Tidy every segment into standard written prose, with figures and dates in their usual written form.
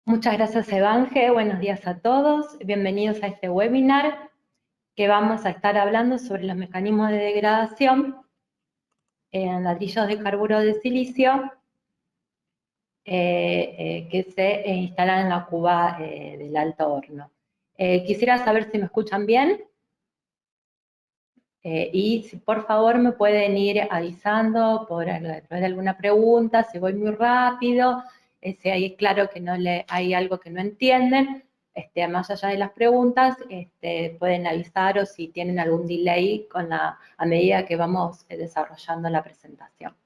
Muchas gracias, Evange. Buenos días a todos. Bienvenidos a este webinar que vamos a estar hablando sobre los mecanismos de degradación en ladrillos de carburo de silicio que se instalan en la cuba del alto horno. Quisiera saber si me escuchan bien y si por favor me pueden ir avisando después de alguna pregunta, si voy muy rápido, si hay claro que hay algo que no entienden. Más allá de las preguntas, pueden avisar o si tienen algún delay a medida que vamos desarrollando la presentación.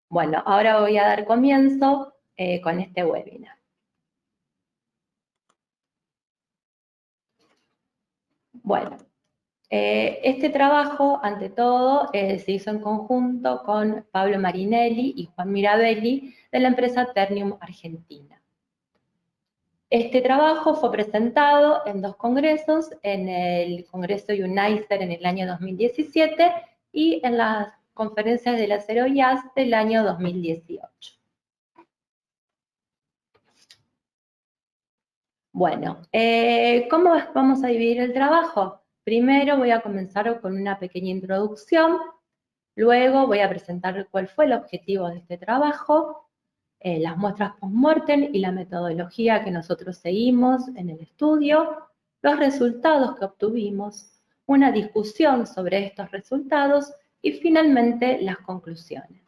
Bueno, ahora voy a dar comienzo con este webinar. Bueno, este trabajo, ante todo, se hizo en conjunto con Pablo Marinelli y Juan Mirabelli de la empresa Ternium Argentina. Este trabajo fue presentado en dos congresos, en el Congreso UNICER en el año 2017 y en las conferencias del Acero IAS del año 2018. Bueno, ¿cómo vamos a dividir el trabajo? Primero voy a comenzar con una pequeña introducción, luego voy a presentar cuál fue el objetivo de este trabajo, las muestras post-mortem y la metodología que nosotros seguimos en el estudio, los resultados que obtuvimos, una discusión sobre estos resultados y finalmente las conclusiones.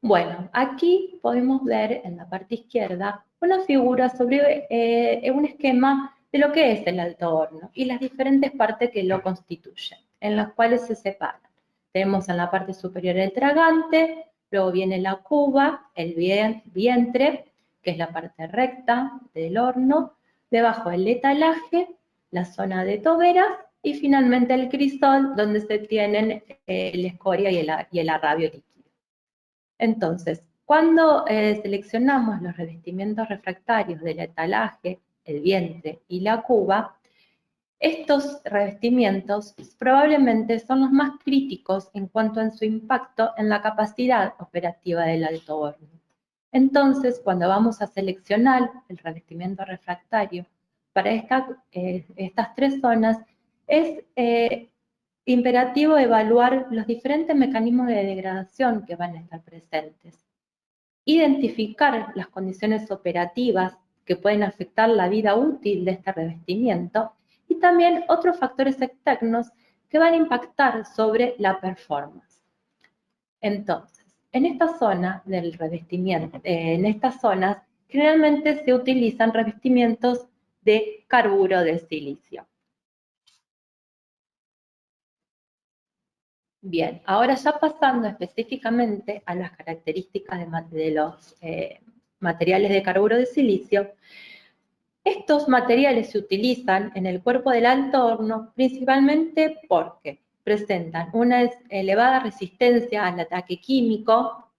Bueno, aquí podemos ver en la parte izquierda una figura sobre un esquema de lo que es el alto horno y las diferentes partes que lo constituyen, en las cuales se separan. Tenemos en la parte superior el tragante, luego viene la cuba, el vientre, que es la parte recta del horno, debajo el etalaje, la zona de toberas y finalmente el crisol, donde se tienen la escoria y el arrabio líquido. Entonces, cuando seleccionamos los revestimientos refractarios del etalaje, el vientre y la cuba, estos revestimientos probablemente son los más críticos en cuanto a su impacto en la capacidad operativa del alto horno. Entonces, cuando vamos a seleccionar el revestimiento refractario para estas tres zonas, es imperativo evaluar los diferentes mecanismos de degradación que van a estar presentes. Identificar las condiciones operativas que pueden afectar la vida útil de este revestimiento y también otros factores externos que van a impactar sobre la performance. Entonces, en esta zona del revestimiento, en estas zonas, generalmente se utilizan revestimientos de carburo de silicio. Bien, ahora ya pasando específicamente a las características de los materiales de carburo de silicio, estos materiales se utilizan en el cuerpo del alto horno principalmente porque presentan una elevada resistencia al ataque químico,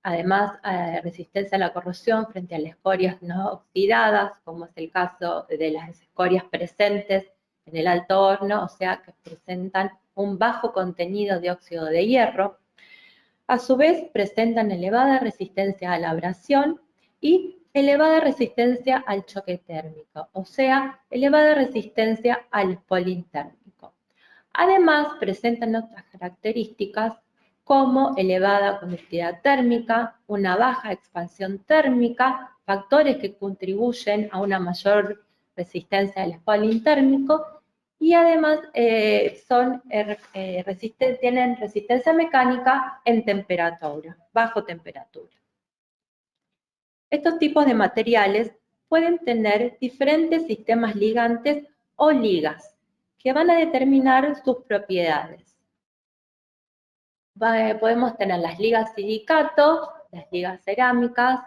además resistencia a la corrosión frente a las escorias no oxidadas, como es el caso de las escorias presentes en el alto horno, o sea que presentan un bajo contenido de óxido de hierro. A su vez, presentan elevada resistencia a la abrasión y elevada resistencia al choque térmico, o sea, elevada resistencia al spalling térmico. Además, presentan otras características como elevada conductividad térmica, una baja expansión térmica, factores que contribuyen a una mayor resistencia al spalling térmico y además tienen resistencia mecánica en temperatura, bajo temperatura. Estos tipos de materiales pueden tener diferentes sistemas ligantes o ligas que van a determinar sus propiedades. Podemos tener las ligas silicato, las ligas cerámicas,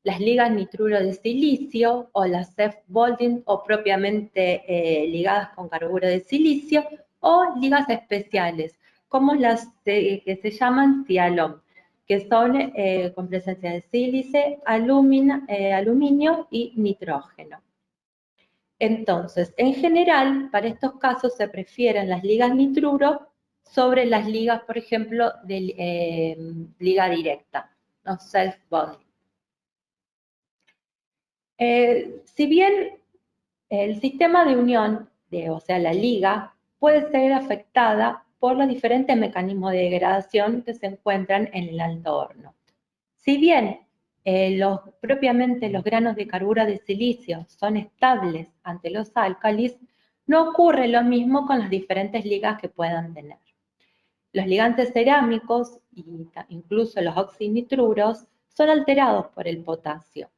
las ligas nitruro de silicio o las self-bonding o propiamente ligadas con carburo de silicio o ligas especiales como las que se llaman Sialom, que son con presencia de sílice, aluminio y nitrógeno. Entonces, en general, para estos casos se prefieren las ligas nitruro sobre las ligas, por ejemplo, de liga directa, o self-bonding. Si bien el sistema de unión, o sea, la liga, puede ser afectada por los diferentes mecanismos de degradación que se encuentran en el alto horno. Si bien propiamente los granos de carburo de silicio son estables ante los álcalis, no ocurre lo mismo con las diferentes ligas que puedan tener. Los ligantes cerámicos e incluso los oxinitruros son alterados por el potasio.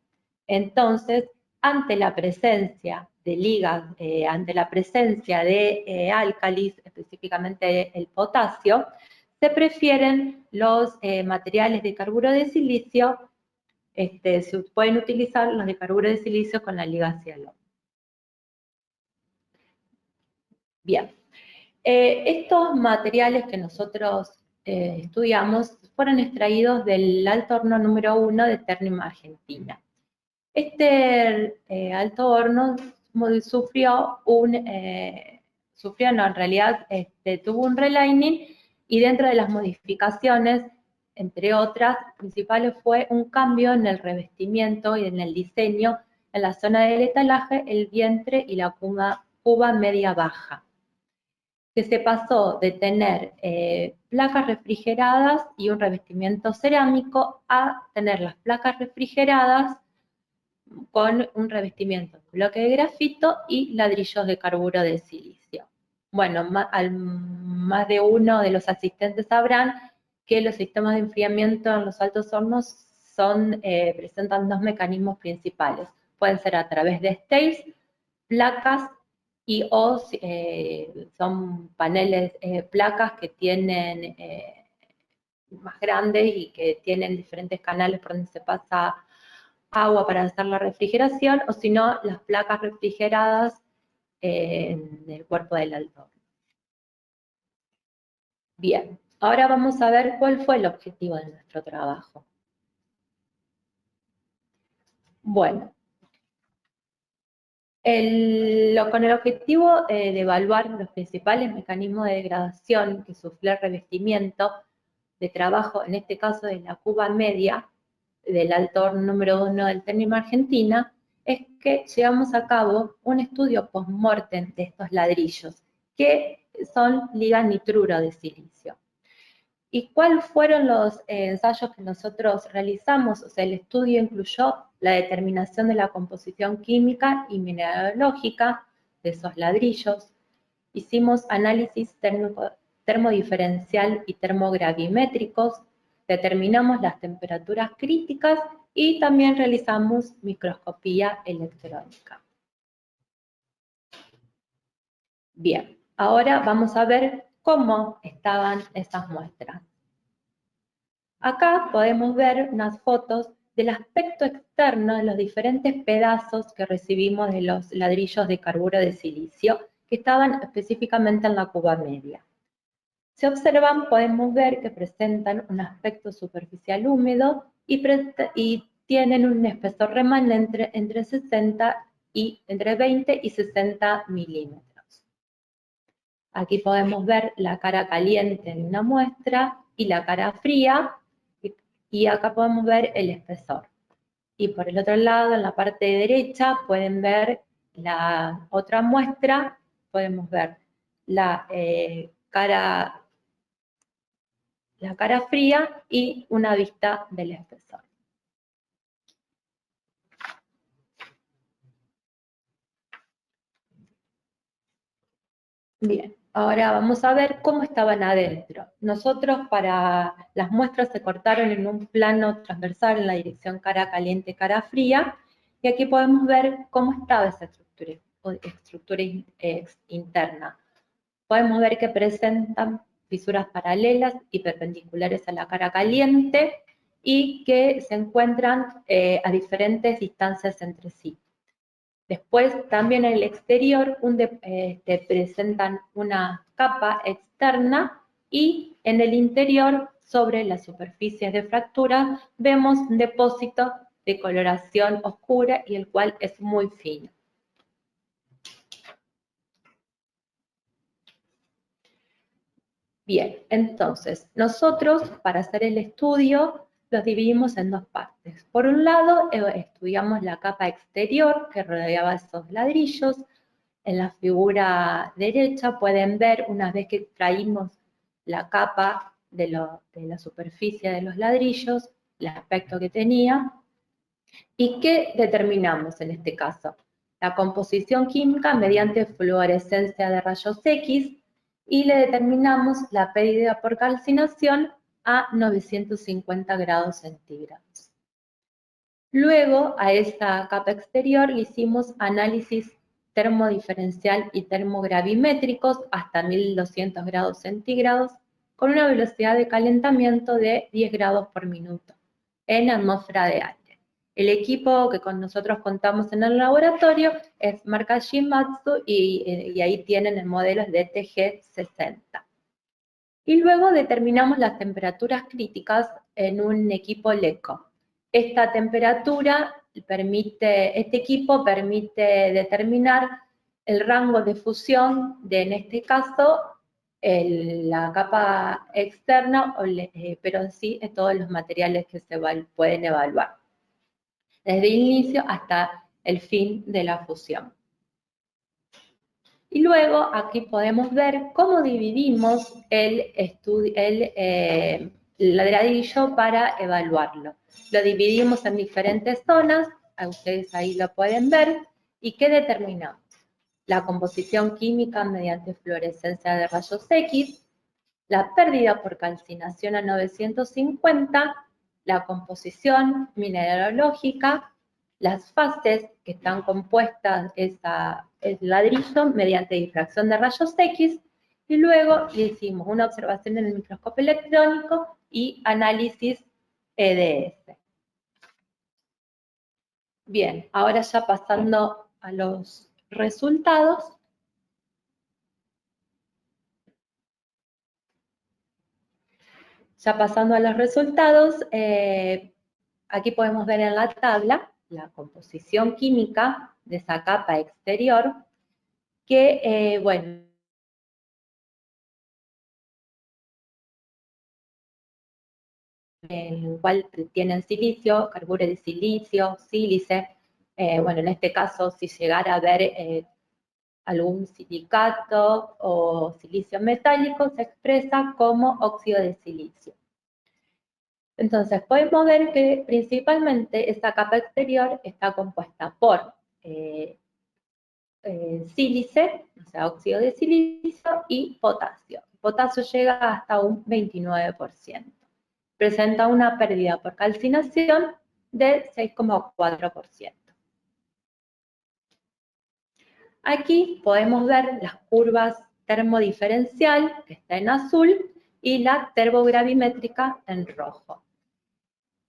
Entonces, ante la presencia de ligas, ante la presencia de álcalis, específicamente el potasio, se prefieren los materiales de carburo de silicio, se pueden utilizar los de carburo de silicio con la liga cielo. Bien, estos materiales que nosotros estudiamos fueron extraídos del alto horno número 1 de Ternima, Argentina. Este alto horno tuvo un relining, y dentro de las modificaciones, entre otras principales, fue un cambio en el revestimiento y en el diseño en la zona del etalaje, el vientre y la cuba media baja, que se pasó de tener placas refrigeradas y un revestimiento cerámico a tener las placas refrigeradas con un revestimiento de bloque de grafito y ladrillos de carburo de silicio. Bueno, más de uno de los asistentes sabrán que los sistemas de enfriamiento en los altos hornos presentan dos mecanismos principales. Pueden ser a través de stales, placas son paneles, placas que tienen más grandes y que tienen diferentes canales por donde se pasa agua para hacer la refrigeración, o si no, las placas refrigeradas en el cuerpo del alto horno. Bien, ahora vamos a ver cuál fue el objetivo de nuestro trabajo. Bueno, con el objetivo de evaluar los principales mecanismos de degradación que sufrió el revestimiento de trabajo, en este caso de la cuba media del alto horno número 1 del Ternima, Argentina, es que llevamos a cabo un estudio post-mortem de estos ladrillos, que son ligas nitruro de silicio. ¿Y cuáles fueron los ensayos que nosotros realizamos? O sea, el estudio incluyó la determinación de la composición química y mineralógica de esos ladrillos. Hicimos análisis termodiferencial y termogravimétricos, determinamos las temperaturas críticas y también realizamos microscopía electrónica. Bien, ahora vamos a ver cómo estaban esas muestras. Acá podemos ver unas fotos del aspecto externo de los diferentes pedazos que recibimos de los ladrillos de carburo de silicio que estaban específicamente en la cuba media. Si observan, podemos ver que presentan un aspecto superficial húmedo y tienen un espesor remanente entre 20 y 60 milímetros. Aquí podemos ver la cara caliente de una muestra y la cara fría, y acá podemos ver el espesor. Y por el otro lado, en la parte derecha, pueden ver la otra muestra, podemos ver la cara fría y una vista del espesor. Bien, ahora vamos a ver cómo estaban adentro. Nosotros, para las muestras, se cortaron en un plano transversal en la dirección cara caliente, cara fría, y aquí podemos ver cómo estaba esa estructura interna. Podemos ver que presentan fisuras paralelas y perpendiculares a la cara caliente y que se encuentran a diferentes distancias entre sí. Después, también en el exterior, presentan una capa externa, y en el interior, sobre las superficies de fractura, vemos un depósito de coloración oscura y el cual es muy fino. Bien, entonces, nosotros, para hacer el estudio, los dividimos en dos partes. Por un lado, estudiamos la capa exterior que rodeaba esos ladrillos. En la figura derecha pueden ver, una vez que extraímos la capa de la superficie de los ladrillos, el aspecto que tenía. ¿Y qué determinamos en este caso? La composición química mediante fluorescencia de rayos X y le determinamos la pérdida por calcinación a 950 grados centígrados. Luego, a esta capa exterior le hicimos análisis termodiferencial y termogravimétricos hasta 1200 grados centígrados con una velocidad de calentamiento de 10 grados por minuto en atmósfera de aire. El equipo que con nosotros contamos en el laboratorio es marca Shimatsu y ahí tienen el modelo de TG60. Y luego determinamos las temperaturas críticas en un equipo LECO. Esta temperatura este equipo permite determinar el rango de fusión de, en este caso, la capa externa, pero en sí todos los materiales que se pueden evaluar, desde el inicio hasta el fin de la fusión. Y luego aquí podemos ver cómo dividimos el ladrillo para evaluarlo. Lo dividimos en diferentes zonas, ustedes ahí lo pueden ver, y ¿qué determinamos? La composición química mediante fluorescencia de rayos X, la pérdida por calcinación a 950, la composición mineralógica, las fases que están compuestas el ladrillo mediante difracción de rayos X, y luego le hicimos una observación en el microscopio electrónico y análisis EDS. Bien, ahora ya pasando a los resultados. Ya pasando a los resultados, aquí podemos ver en la tabla la composición química de esa capa exterior, que, bueno, en el cual tienen silicio, carburo de silicio, sílice. Bueno, en este caso, si llegara a haber algún silicato o silicio metálico, se expresa como óxido de silicio. Entonces, podemos ver que principalmente esta capa exterior está compuesta por sílice, o sea, óxido de silicio, y potasio. El potasio llega hasta un 29%. Presenta una pérdida por calcinación del 6,4%. Aquí podemos ver las curvas termodiferencial, que está en azul, y la termogravimétrica en rojo.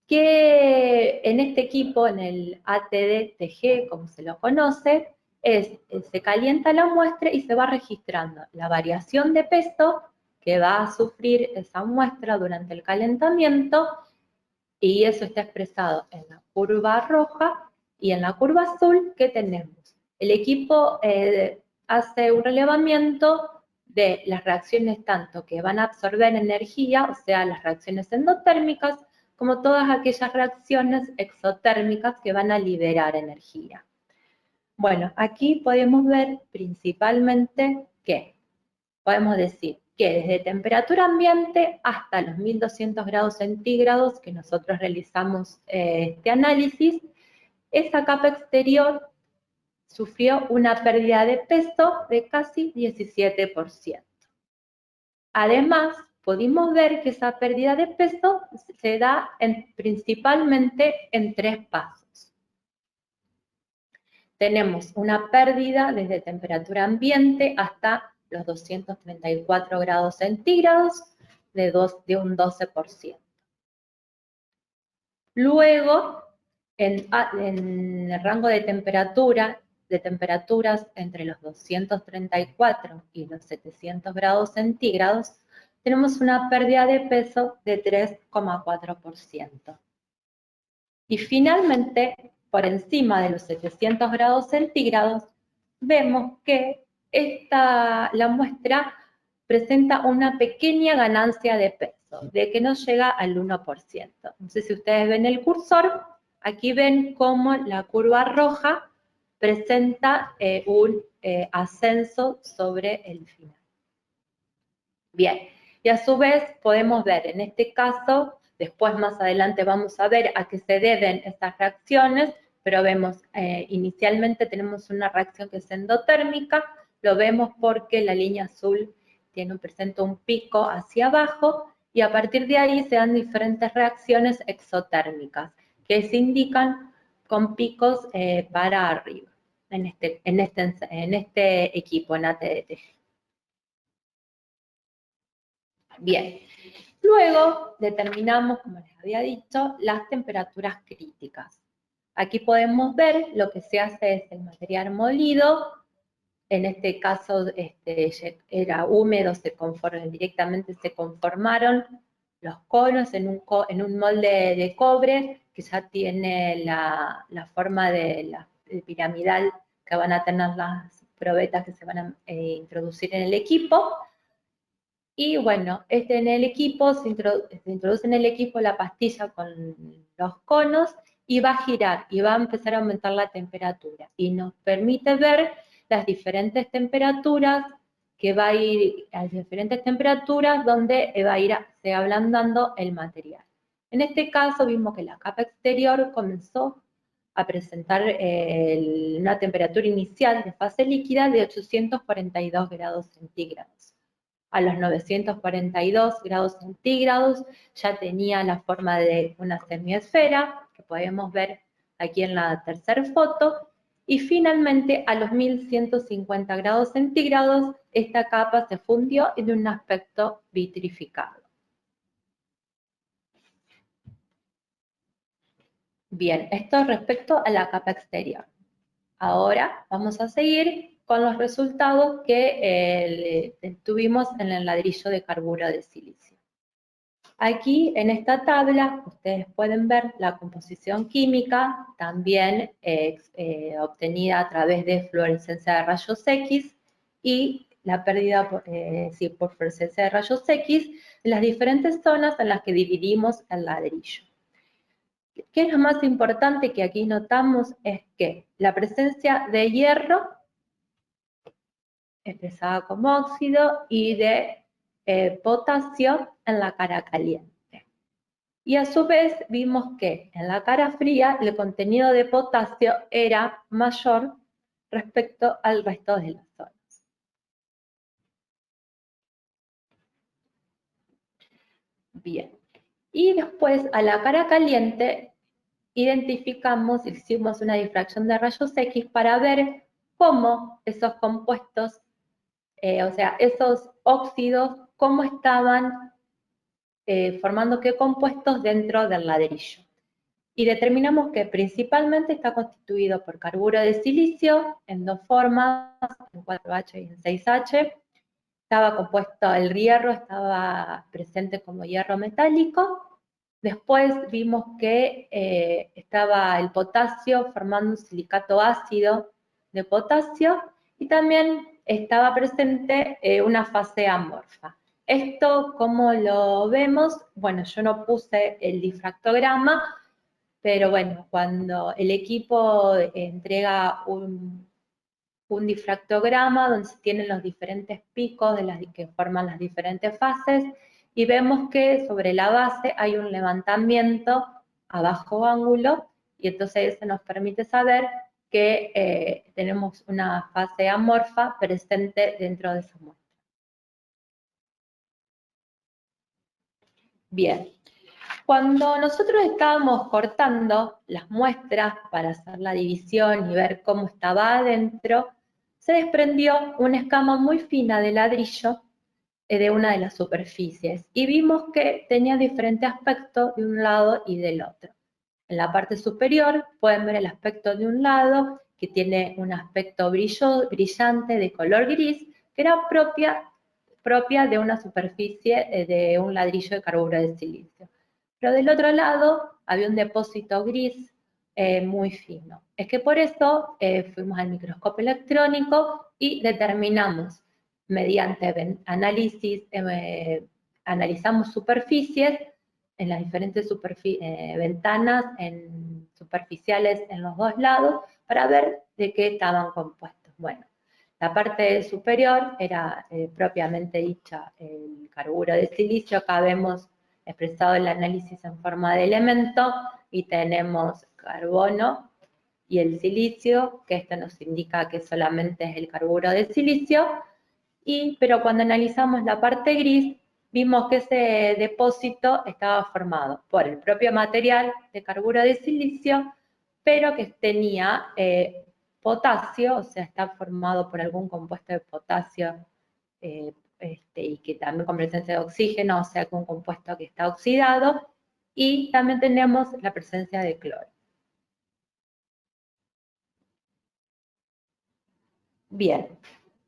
Que en este equipo, en el ATD-TG, como se lo conoce, se calienta la muestra y se va registrando la variación de peso que va a sufrir esa muestra durante el calentamiento, y eso está expresado en la curva roja y en la curva azul que tenemos. El equipo hace un relevamiento de las reacciones tanto que van a absorber energía, o sea, las reacciones endotérmicas, como todas aquellas reacciones exotérmicas que van a liberar energía. Bueno, aquí podemos ver principalmente que podemos decir que desde temperatura ambiente hasta los 1200 grados centígrados que nosotros realizamos este análisis, esa capa exterior sufrió una pérdida de peso de casi 17%. Además, pudimos ver que esa pérdida de peso se da principalmente en 3 pasos. Tenemos una pérdida desde temperatura ambiente hasta los 234 grados centígrados de un 12%. Luego, en el rango de temperaturas entre los 234 y los 700 grados centígrados, tenemos una pérdida de peso de 3,4%. Y finalmente, por encima de los 700 grados centígrados, vemos que la muestra presenta una pequeña ganancia de peso. proceso, de que no llega al 1%. No sé si ustedes ven el cursor, aquí ven cómo la curva roja presenta un ascenso sobre el final. Bien, y a su vez podemos ver en este caso, después más adelante vamos a ver a qué se deben estas reacciones, pero vemos inicialmente tenemos una reacción que es endotérmica, lo vemos porque la línea azul presenta un pico hacia abajo y a partir de ahí se dan diferentes reacciones exotérmicas que se indican con picos para arriba en este equipo, en ATDT. Bien, luego determinamos, como les había dicho, las temperaturas críticas. Aquí podemos ver lo que se hace es el material molido, en este caso era húmedo, directamente se conformaron los conos en un molde de cobre que ya tiene la forma de piramidal que van a tener las probetas que se van a introducir en el equipo. Y bueno, en el equipo se introduce en el equipo la pastilla con los conos y va a girar y va a empezar a aumentar la temperatura. Y nos permite ver las diferentes temperaturas que va a ir a las diferentes temperaturas donde va a ir se ablandando el material. En este caso vimos que la capa exterior comenzó a presentar una temperatura inicial de fase líquida de 842 grados centígrados. A los 942 grados centígrados ya tenía la forma de una semiesfera, que podemos ver aquí en la tercera foto, y finalmente a los 1150 grados centígrados esta capa se fundió en un aspecto vitrificado. Bien, esto respecto a la capa exterior. Ahora vamos a seguir con los resultados que tuvimos en el ladrillo de carburo de silicio. Aquí en esta tabla ustedes pueden ver la composición química, también obtenida a través de fluorescencia de rayos X y la pérdida por fluorescencia de rayos X en las diferentes zonas en las que dividimos el ladrillo. ¿Qué es lo más importante que aquí notamos? Es que la presencia de hierro, expresada como óxido, y de potasio en la cara caliente. Y a su vez vimos que en la cara fría el contenido de potasio era mayor respecto al resto de las zonas. Bien. Y después a la cara caliente identificamos, hicimos una difracción de rayos X para ver cómo esos compuestos, o sea, esos óxidos, cómo estaban formando qué compuestos dentro del ladrillo. Y determinamos que principalmente está constituido por carburo de silicio en dos formas, en 4H y en 6H. Estaba compuesto, el hierro estaba presente como hierro metálico. Después vimos que estaba el potasio formando un silicato ácido de potasio y también estaba presente una fase amorfa. Esto, ¿cómo lo vemos? Bueno, yo no puse el difractograma, pero bueno, cuando el equipo entrega un difractograma donde se tienen los diferentes picos que forman las diferentes fases y vemos que sobre la base hay un levantamiento a bajo ángulo y entonces eso nos permite saber que tenemos una fase amorfa presente dentro de esa muestra. Bien, cuando nosotros estábamos cortando las muestras para hacer la división y ver cómo estaba adentro, se desprendió una escama muy fina de ladrillo de una de las superficies y vimos que tenía diferente aspecto de un lado y del otro. En la parte superior pueden ver el aspecto de un lado que tiene un aspecto brillante de color gris que era propia de una superficie de un ladrillo de carburo de silicio. Pero del otro lado había un depósito gris muy fino. Es que por eso fuimos al microscopio electrónico y determinamos mediante análisis analizamos superficies en las diferentes ventanas superficiales en los dos lados para ver de qué estaban compuestos. Bueno, la parte superior era propiamente dicha el carburo de silicio. Acá vemos expresado el análisis en forma de elemento y tenemos carbono y el silicio, que esto nos indica que solamente es el carburo de silicio, pero cuando analizamos la parte gris, vimos que ese depósito estaba formado por el propio material de carburo de silicio, pero que tenía potasio, o sea, está formado por algún compuesto de potasio y que también con presencia de oxígeno, o sea, un compuesto que está oxidado, y también tenemos la presencia de cloro. Bien,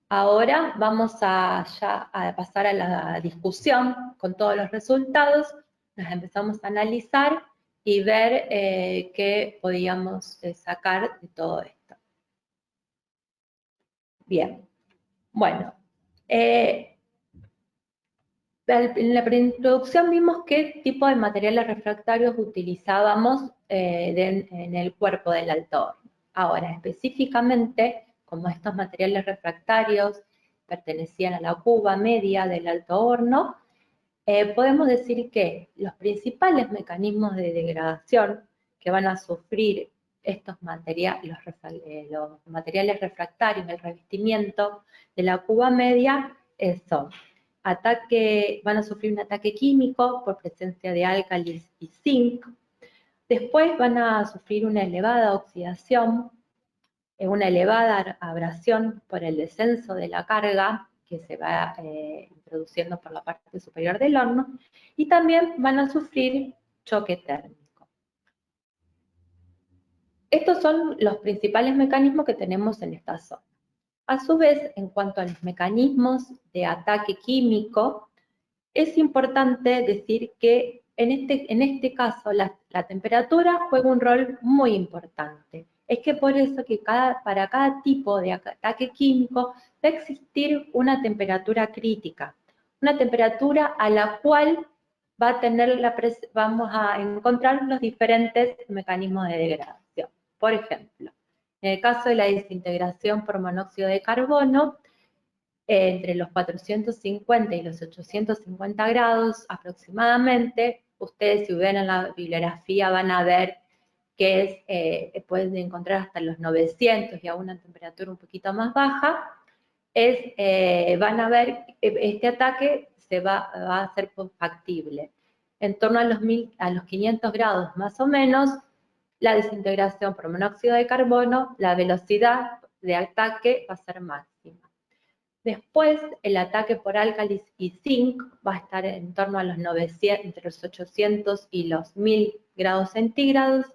ahora vamos a pasar a la discusión con todos los resultados. Nos empezamos a analizar y ver qué podíamos sacar de todo esto. Bien, bueno, en la preintroducción vimos qué tipo de materiales refractarios utilizábamos en el cuerpo del alto horno. Ahora, específicamente, como estos materiales refractarios pertenecían a la cuba media del alto horno, podemos decir que los principales mecanismos de degradación que van a sufrir estos materiales, los materiales refractarios, el revestimiento de la cuba media, son van a sufrir un ataque químico por presencia de álcalis y zinc. Después van a sufrir una elevada oxidación, una elevada abrasión por el descenso de la carga que se va introduciendo por la parte superior del horno, y también van a sufrir choque térmico. Estos son los principales mecanismos que tenemos en esta zona. A su vez, en cuanto a los mecanismos de ataque químico, es importante decir que en este caso la temperatura juega un rol muy importante. Es que por eso que para cada tipo de ataque químico va a existir una temperatura crítica, una temperatura a la cual vamos a encontrar los diferentes mecanismos de degradación. Por ejemplo, en el caso de la desintegración por monóxido de carbono, entre los 450 y los 850 grados aproximadamente. Ustedes, si ven en la bibliografía, van a ver que pueden encontrar hasta los 900 y a una temperatura un poquito más baja. Van a ver este ataque va a ser factible. En torno a los 500 grados más o menos, la desintegración por monóxido de carbono, la velocidad de ataque va a ser máxima. Después, el ataque por álcalis y zinc va a estar en torno a los 900, entre los 800 y los 1000 grados centígrados.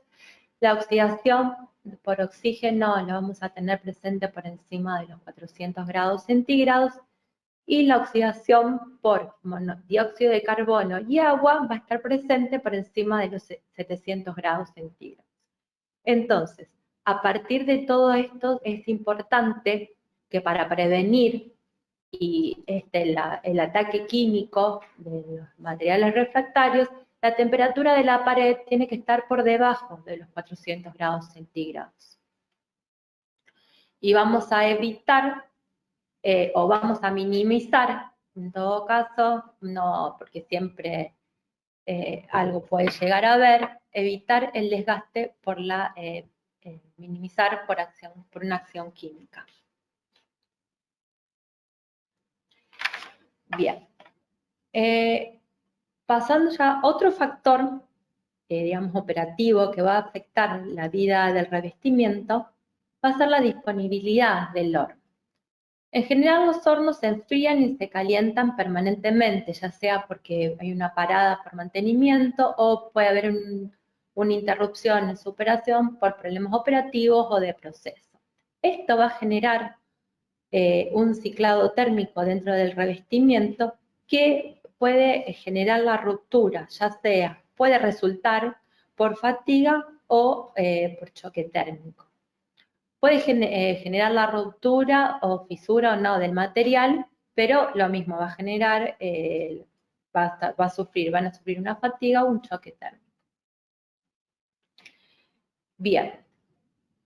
La oxidación por oxígeno la vamos a tener presente por encima de los 400 grados centígrados, y la oxidación por dióxido de carbono y agua va a estar presente por encima de los 700 grados centígrados. Entonces, a partir de todo esto, es importante que para prevenir el ataque químico de los materiales refractarios, la temperatura de la pared tiene que estar por debajo de los 400 grados centígrados. Y vamos a evitar o vamos a minimizar, en todo caso, no, porque siempre algo puede llegar a haber, evitar el desgaste por minimizar por una acción química. Bien. Pasando ya a otro factor, digamos, operativo que va a afectar la vida del revestimiento, va a ser la disponibilidad del horno. En general, los hornos se enfrían y se calientan permanentemente, ya sea porque hay una parada por mantenimiento o puede haber una interrupción en su operación por problemas operativos o de proceso. Esto va a generar un ciclado térmico dentro del revestimiento que puede generar la ruptura, ya sea, puede resultar por fatiga o por choque térmico. Puede generar la ruptura o fisura o no del material, pero lo mismo va a generar van a sufrir una fatiga o un choque térmico. Bien,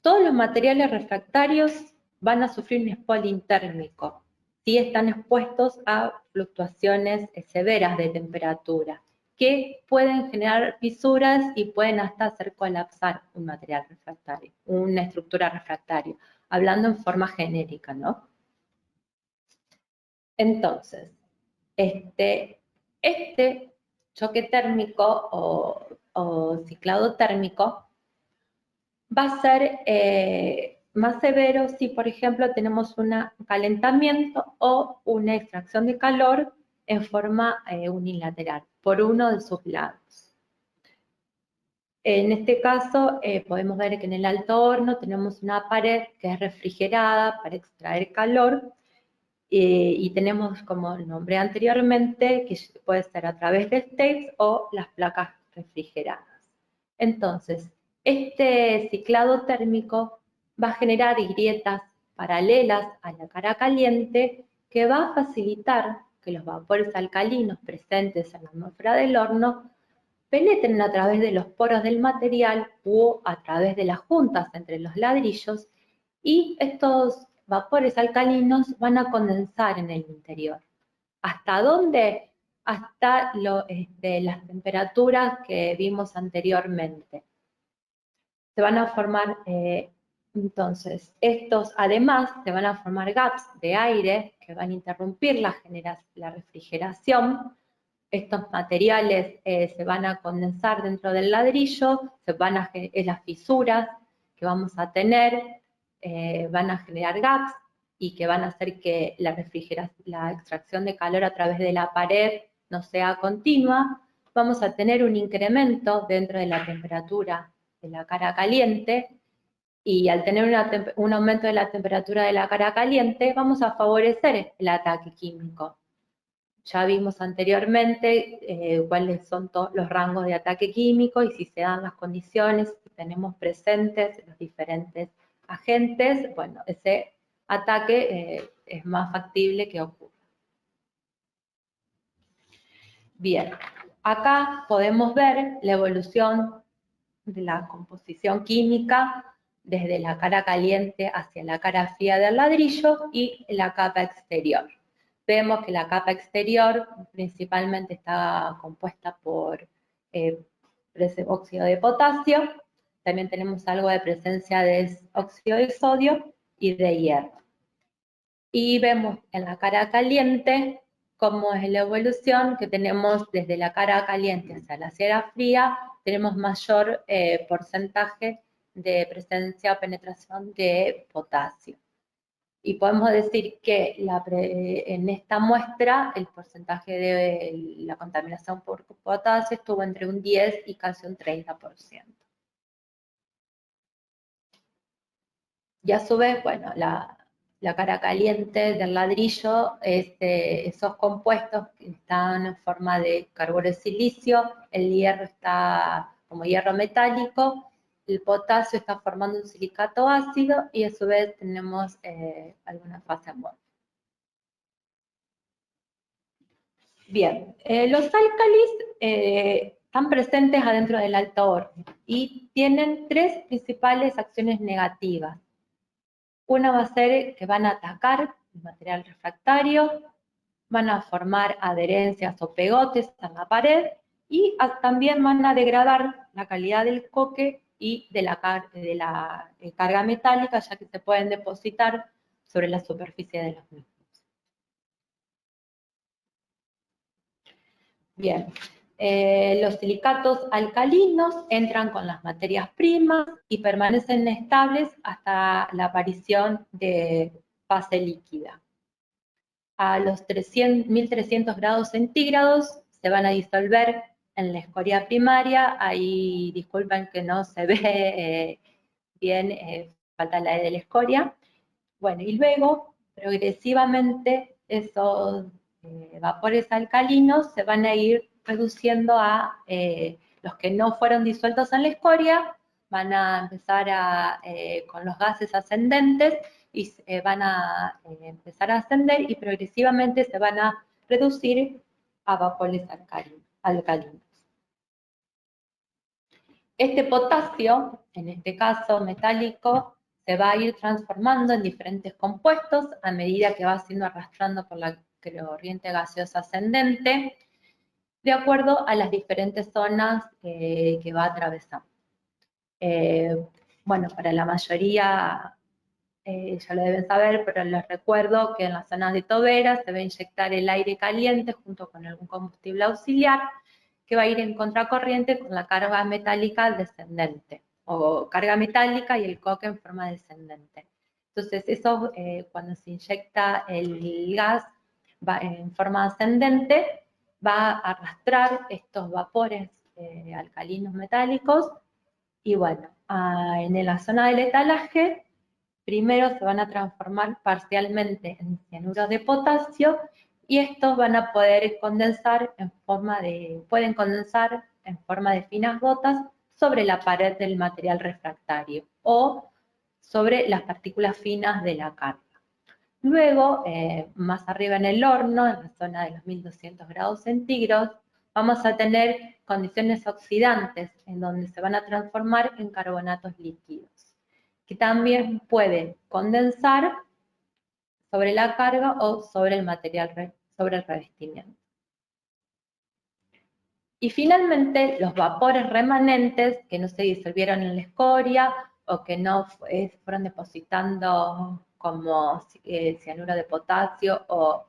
todos los materiales refractarios van a sufrir un spalling térmico si están expuestos a fluctuaciones severas de temperatura, que pueden generar fisuras y pueden hasta hacer colapsar un material refractario, una estructura refractaria, hablando en forma genérica, ¿no? Entonces, este choque térmico o ciclado térmico va a ser más severo si, por ejemplo, tenemos un calentamiento o una extracción de calor en forma unilateral por uno de sus lados. En este caso, podemos ver que en el alto horno tenemos una pared que es refrigerada para extraer calor y tenemos, como nombré anteriormente, que puede ser a través de tapes o las placas refrigeradas. Entonces, este ciclado térmico va a generar grietas paralelas a la cara caliente que va a facilitar que los vapores alcalinos presentes en la atmósfera del horno penetren a través de los poros del material o a través de las juntas entre los ladrillos y estos vapores alcalinos van a condensar en el interior. ¿Hasta dónde? Hasta las temperaturas que vimos anteriormente. Se van a formar, entonces, además se van a formar gaps de aire que van a interrumpir la refrigeración. Estos materiales se van a condensar dentro del ladrillo, las fisuras que vamos a tener van a generar gaps y que van a hacer que la extracción de calor a través de la pared no sea continua. Vamos a tener un incremento dentro de la temperatura de la cara caliente y al tener un aumento de la temperatura de la cara caliente vamos a favorecer el ataque químico. Ya vimos anteriormente cuáles son los rangos de ataque químico y si se dan las condiciones, si tenemos presentes los diferentes agentes, bueno, ese ataque es más factible que ocurra. Bien, acá podemos ver la evolución de la composición química desde la cara caliente hacia la cara fría del ladrillo y la capa exterior. Vemos que la capa exterior principalmente está compuesta por óxido de potasio, también tenemos algo de presencia de óxido de sodio y de hierro. Y vemos en la cara caliente cómo es la evolución que tenemos desde la cara caliente hacia la cara fría, tenemos mayor porcentaje de presencia o penetración de potasio. Y podemos decir que en esta muestra el porcentaje de la contaminación por potasio estuvo entre un 10 y casi un 30%. Y a su vez, bueno, la cara caliente del ladrillo, esos compuestos que están en forma de carburo de silicio, el hierro está como hierro metálico, el potasio está formando un silicato ácido y a su vez tenemos alguna fase amorfa. Bien, los álcalis están presentes adentro del alto horno y tienen tres principales acciones negativas. Una va a ser que van a atacar el material refractario, van a formar adherencias o pegotes en la pared y también van a degradar la calidad del coque y de la carga metálica, ya que se pueden depositar sobre la superficie de los mismos. Bien, los silicatos alcalinos entran con las materias primas y permanecen estables hasta la aparición de fase líquida. A los 1300 grados centígrados se van a disolver en la escoria primaria. Ahí disculpen que no se ve bien, falta la E de la escoria. Bueno, y luego progresivamente esos vapores alcalinos se van a ir reduciendo a los que no fueron disueltos en la escoria, van a empezar con los gases ascendentes y van a empezar a ascender y progresivamente se van a reducir a vapores alcalinos. Este potasio, en este caso metálico, se va a ir transformando en diferentes compuestos a medida que va siendo arrastrando por la corriente gaseosa ascendente, de acuerdo a las diferentes zonas que va atravesando. Bueno, para la mayoría ya lo deben saber, pero les recuerdo que en las zonas de tobera se va a inyectar el aire caliente junto con algún combustible auxiliar que va a ir en contracorriente con la carga metálica descendente, o carga metálica y el coque en forma descendente. Entonces, eso cuando se inyecta el gas va en forma ascendente, va a arrastrar estos vapores alcalinos metálicos y bueno, en la zona del etalaje, primero se van a transformar parcialmente en cianuros de potasio y estos van a poder condensar pueden condensar en forma de finas gotas sobre la pared del material refractario o sobre las partículas finas de la carga. Luego, más arriba en el horno, en la zona de los 1200 grados centígrados, vamos a tener condiciones oxidantes en donde se van a transformar en carbonatos líquidos, que también pueden condensar sobre la carga o sobre el material, sobre el revestimiento. Y finalmente, los vapores remanentes que no se disolvieron en la escoria o que no fueron depositando como cianuro de potasio o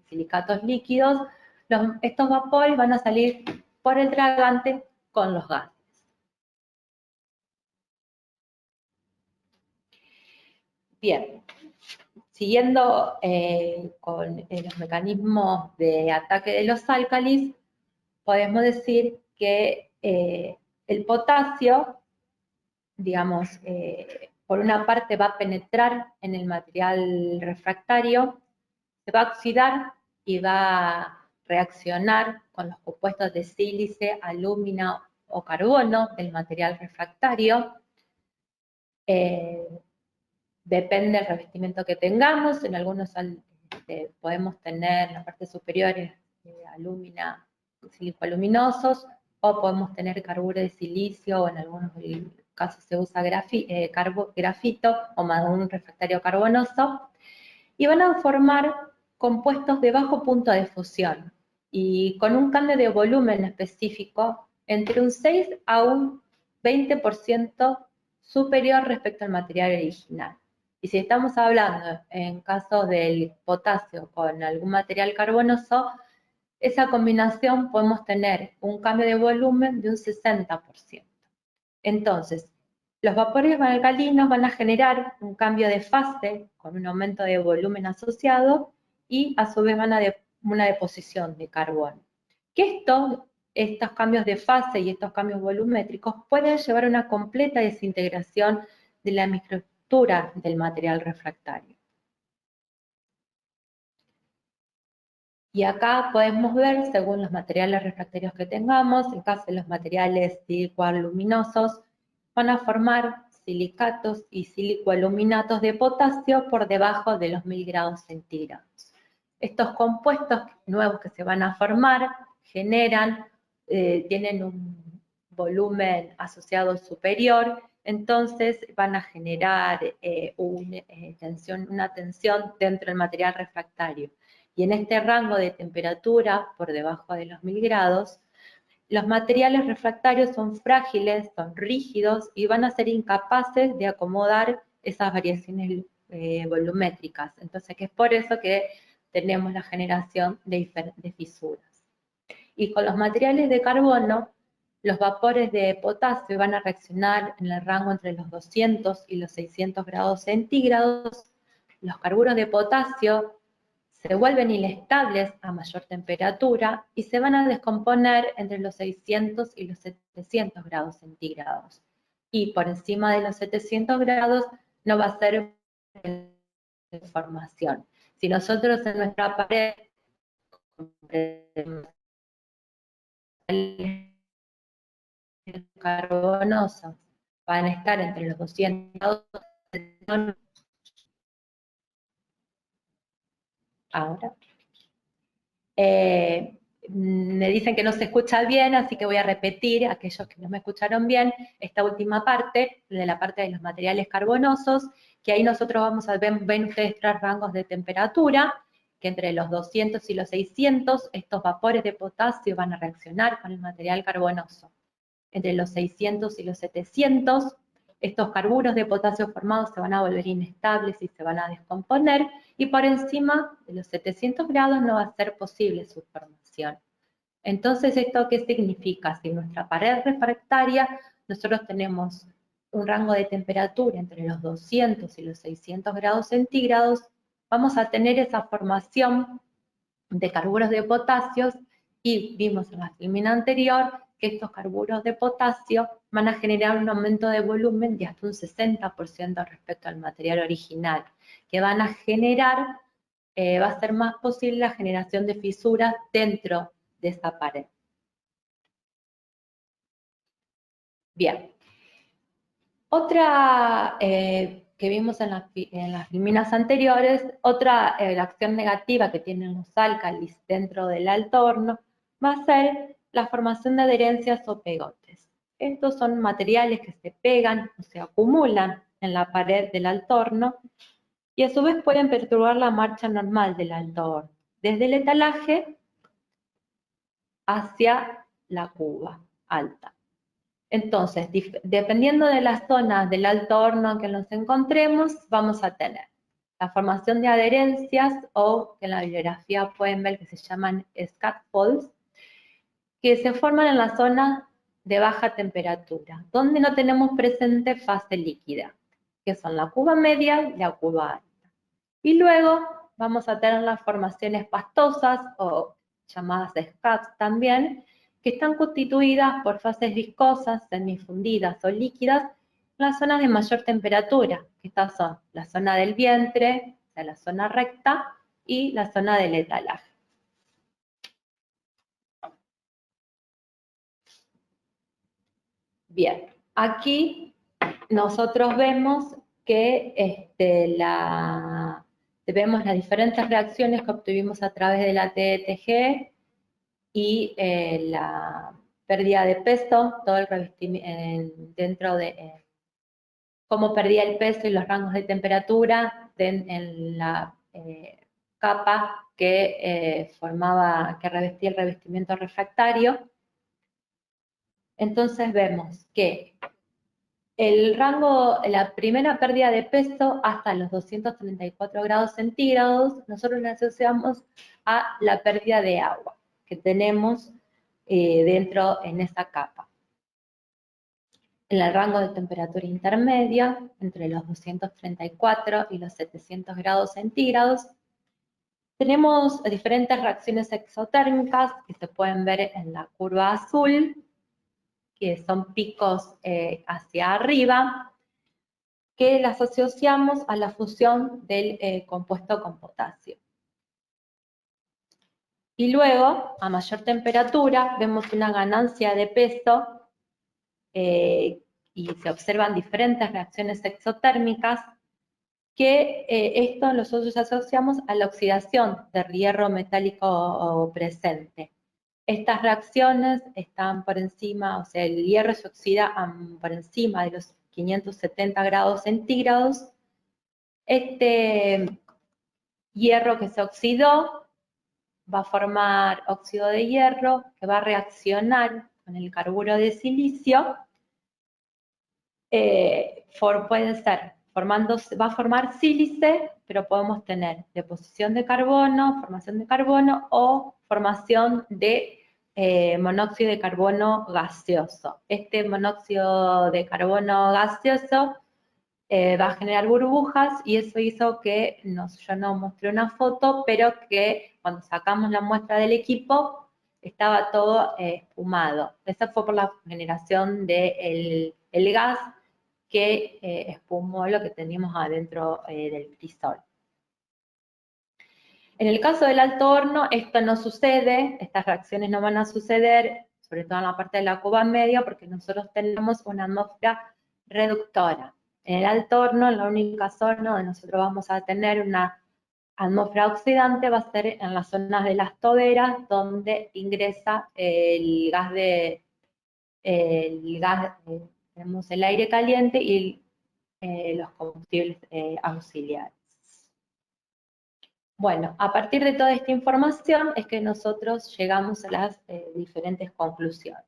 silicatos líquidos, estos vapores van a salir por el tragante con los gases. Bien, siguiendo con los mecanismos de ataque de los álcalis, podemos decir que el potasio, digamos, por una parte va a penetrar en el material refractario, se va a oxidar y va a reaccionar con los compuestos de sílice, alúmina o carbono del material refractario. Depende del revestimiento que tengamos, en algunos podemos tener en las partes superiores alúmina, silicoaluminosos, o podemos tener carburo de silicio, o en algunos casos se usa grafito o un refractario carbonoso, y van a formar compuestos de bajo punto de fusión y con un cambio de volumen específico entre un 6 a un 20% superior respecto al material original. Y si estamos hablando en caso del potasio con algún material carbonoso, esa combinación podemos tener un cambio de volumen de un 60%. Entonces, los vapores alcalinos van a generar un cambio de fase con un aumento de volumen asociado y a su vez van a una deposición de carbono. Que estos cambios de fase y estos cambios volumétricos pueden llevar a una completa desintegración de la microestructura del material refractario. Y acá podemos ver, según los materiales refractarios que tengamos, en caso de los materiales silicoaluminosos, van a formar silicatos y silicoaluminatos de potasio por debajo de los 1000 grados centígrados. Estos compuestos nuevos que se van a formar tienen un volumen asociado superior, entonces van a generar una tensión dentro del material refractario. Y en este rango de temperatura, por debajo de los 1000 grados, los materiales refractarios son frágiles, son rígidos y van a ser incapaces de acomodar esas variaciones volumétricas. Entonces, que es por eso que tenemos la generación de fisuras. Y con los materiales de carbono, los vapores de potasio van a reaccionar en el rango entre los 200 y los 600 grados centígrados. Los carburos de potasio se vuelven inestables a mayor temperatura y se van a descomponer entre los 600 y los 700 grados centígrados. Y por encima de los 700 grados no va a ser formación. Si nosotros en nuestra pared carbonosos van a estar entre los 200 grados. Ahora. Me dicen que no se escucha bien, así que voy a repetir, aquellos que no me escucharon bien, esta última parte, de la parte de los materiales carbonosos, que ahí nosotros vamos a ver, ven ustedes tres rangos de temperatura, que entre los 200 y los 600, estos vapores de potasio van a reaccionar con el material carbonoso. Entre los 600 y los 700, estos carburos de potasio formados se van a volver inestables y se van a descomponer, y por encima de los 700 grados no va a ser posible su formación. Entonces, ¿esto qué significa? Si en nuestra pared refractaria nosotros tenemos un rango de temperatura entre los 200 y los 600 grados centígrados, vamos a tener esa formación de carburos de potasio, y vimos en la filmina anterior que estos carburos de potasio van a generar un aumento de volumen de hasta un 60% respecto al material original, que van a generar, va a ser más posible la generación de fisuras dentro de esa pared. Bien. Otra que vimos en las filminas anteriores, otra acción negativa que tienen los álcalis dentro del alto horno va a ser la formación de adherencias o pegotes. Estos son materiales que se pegan o se acumulan en la pared del alto horno y a su vez pueden perturbar la marcha normal del alto horno, desde el etalaje hacia la cuba alta. Entonces, dependiendo de las zonas del alto horno en que nos encontremos, vamos a tener la formación de adherencias, o que en la bibliografía pueden ver que se llaman scaffolds, que se forman en la zona de baja temperatura, donde no tenemos presente fase líquida, que son la cuba media y la cuba alta. Y luego vamos a tener las formaciones pastosas, o llamadas scats también, que están constituidas por fases viscosas, semifundidas o líquidas en las zonas de mayor temperatura, que estas son la zona del vientre, o sea, la zona recta, y la zona del etalaje. Bien, aquí nosotros vemos que vemos las diferentes reacciones que obtuvimos a través de la TETG y la pérdida de peso, todo el revestimiento dentro de cómo perdía el peso y los rangos de temperatura en la capa que revestía el revestimiento refractario. Entonces vemos que el rango, la primera pérdida de peso hasta los 234 grados centígrados, nosotros la asociamos a la pérdida de agua que tenemos dentro en esa capa. En el rango de temperatura intermedia, entre los 234 y los 700 grados centígrados, tenemos diferentes reacciones exotérmicas que se pueden ver en la curva azul, que son picos hacia arriba, que las asociamos a la fusión del compuesto con potasio. Y luego, a mayor temperatura, vemos una ganancia de peso y se observan diferentes reacciones exotérmicas, que esto nosotros asociamos a la oxidación del hierro metálico presente. Estas reacciones están por encima, o sea, el hierro se oxida por encima de los 570 grados centígrados. Este hierro que se oxidó va a formar óxido de hierro, que va a reaccionar con el carburo de silicio. Puede ser, va a formar sílice, pero podemos tener deposición de carbono, formación de carbono o formación de monóxido de carbono gaseoso. Este monóxido de carbono gaseoso va a generar burbujas, y eso hizo que, yo no mostré una foto, pero que cuando sacamos la muestra del equipo estaba todo espumado. Esa fue por la generación del gas que espumó lo que teníamos adentro del crisol. En el caso del alto horno, esto no sucede, estas reacciones no van a suceder, sobre todo en la parte de la cuba media, porque nosotros tenemos una atmósfera reductora. En el alto horno, en la única zona donde nosotros vamos a tener una Atmósfera oxidante va a ser en las zonas de las toberas donde ingresa tenemos el aire caliente y los combustibles auxiliares. Bueno, a partir de toda esta información es que nosotros llegamos a las diferentes conclusiones.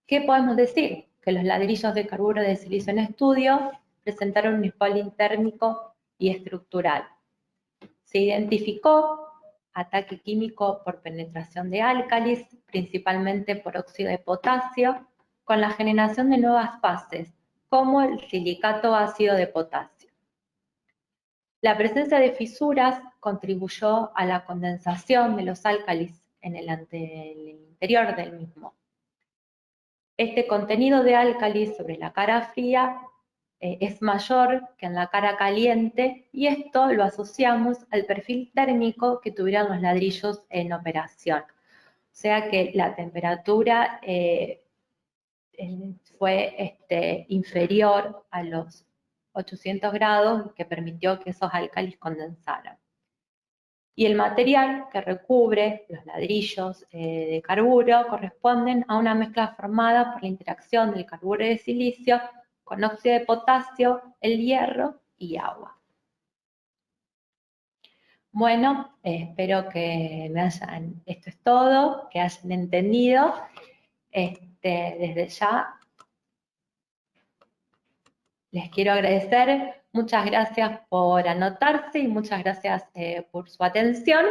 ¿Qué podemos decir? Que los ladrillos de carburo de silicio en estudio presentaron un spoiling térmico y estructural. Se identificó ataque químico por penetración de álcalis, principalmente por óxido de potasio, con la generación de nuevas fases, como el silicato ácido de potasio. La presencia de fisuras contribuyó a la condensación de los álcalis en el interior del mismo. Este contenido de álcalis sobre la cara fría es mayor que en la cara caliente y esto lo asociamos al perfil térmico que tuvieron los ladrillos en operación. O sea que la temperatura fue inferior a los 800 grados, que permitió que esos álcalis condensaran. Y el material que recubre los ladrillos de carburo corresponden a una mezcla formada por la interacción del carburo de silicio con óxido de potasio, el hierro y agua. Bueno, espero que esto es todo, que hayan entendido. Desde ya les quiero agradecer, muchas gracias por anotarse y muchas gracias por su atención.